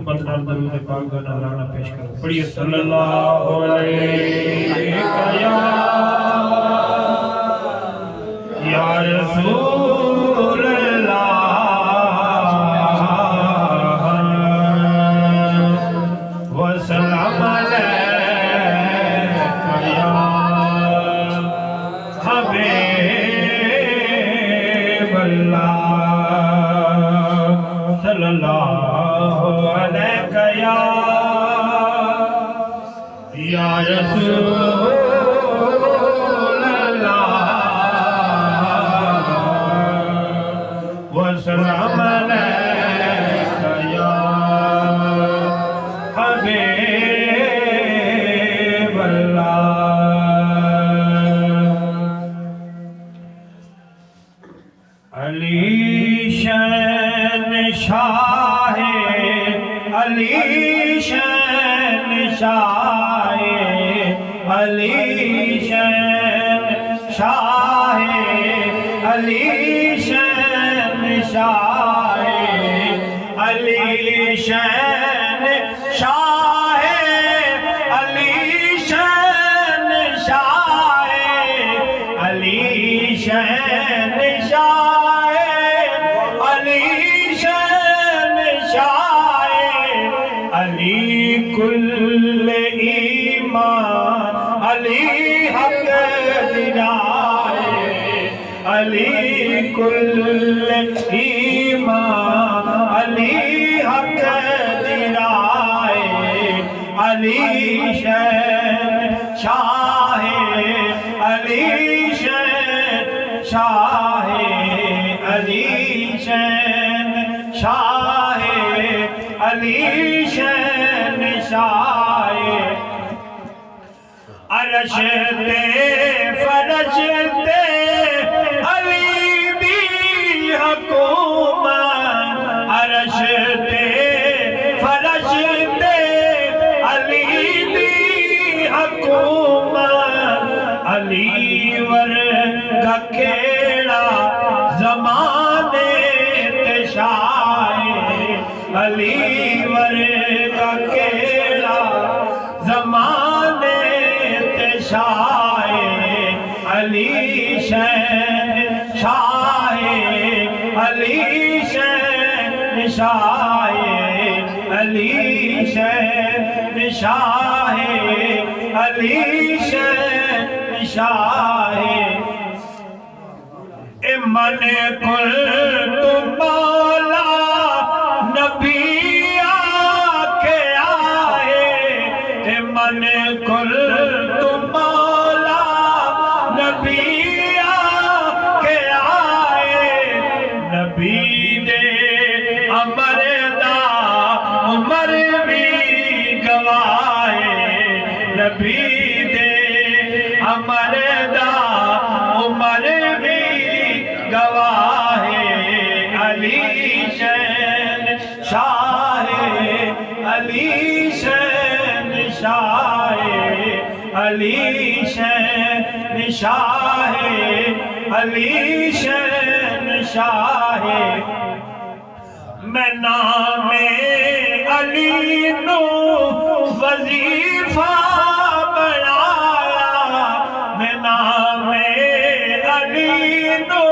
मोहब्बत नाल दरूद पाक दा नज़राना पेश करो। पढ़िए सल्लल्लाहु अलैहि या रसूल अल्लाह व सलाम अलैका या हबीब अल्लाह सल्लल्लाहु अलैका या रसूल सलाम अलैका या हबीब अल्लाह। अली शैन शाहे अली शैन शाहे अली शैन शाहे अली शाहे अली शैन शाहे अली शैन शाहे अली शैन शाहे अली शैन शाहे अली कुल ईमान अली हक दिलाए अली कुल ईमान अली हक दिलाए अली शैन शाहे अली शैन शाहे अली शैन शाहे अली शैन शाहे अरश ते फरश ते अली दी हुकूमत अरश ते फरश ते अली दी हुकूमत अली वर्गा केड़ा ज़माने ते शाए अली वर्गा केड़ा ज़माने ते शाए अली शैन शाहे अली शैन शाहे अली शैन शाहे अली शैन शाहे ए मन कुल तुम मौला नबी आके आए ए मन कुल तुम मौला नबी आके आए नबी दे अमर दा उमर भी गवाए नबी दे अमर दा उमर भी गवाहे अली शैन शाहे अली शैन शाहे अली शैन शाहे अली शैन शाहे मैं नामे अली नो वजीफा बनाया मैं नामे अली नो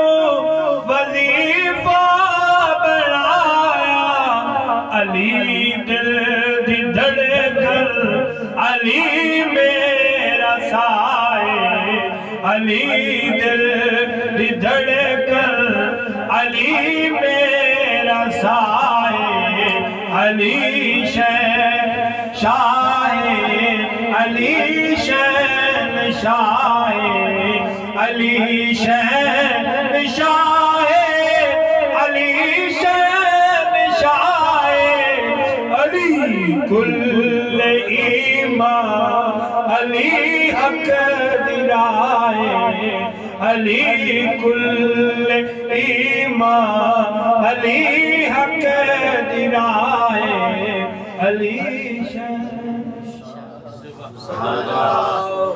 वजीफा बनाया अली दिल दी धड़कन अली मेरा साए अली दिल दी धड़कन अली मेरा साए अली शैन शाहे अली शैन शाहे अली शैन शाहे अली शैन शाहे अली कुल ईमान अली हक दिलाए अली कुल ईमान अली